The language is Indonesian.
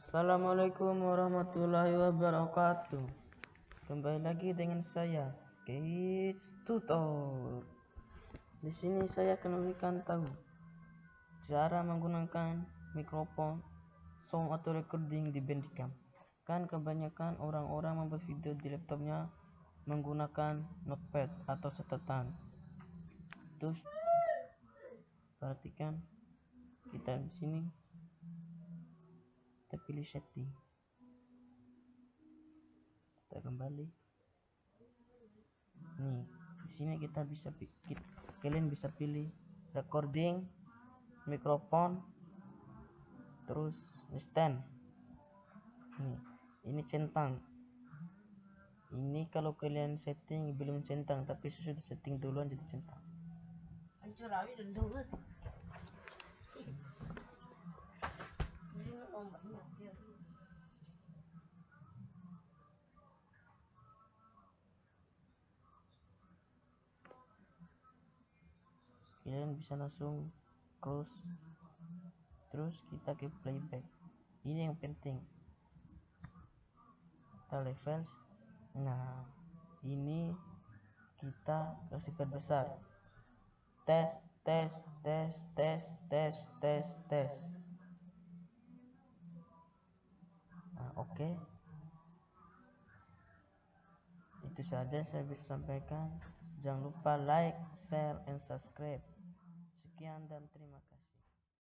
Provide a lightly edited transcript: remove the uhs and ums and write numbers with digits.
Assalamualaikum warahmatullahi wabarakatuh. Kembali lagi dengan saya, Sketch Tutor. Di sini saya akan memberikan tahu cara menggunakan mikrofon, sound atau recording di BANDICAM. Kan kebanyakan orang-orang membuat video di laptopnya menggunakan notepad atau catatan. Terus perhatikan, kita di sini kita pilih setting, kita kembali. Nih, di sini kalian bisa pilih recording, mikrofon, terus stand. Nih, ini centang. Ini kalau kalian setting belum centang, tapi sudah setting duluan jadi centang. Kalian bisa langsung close, terus kita ke playback. Ini yang penting, kita level. Nah, ini kita kasih perbesar. Tes. Nah, oke. Itu saja saya bisa sampaikan. Jangan lupa like, share, and subscribe. Sekian dan terima kasih.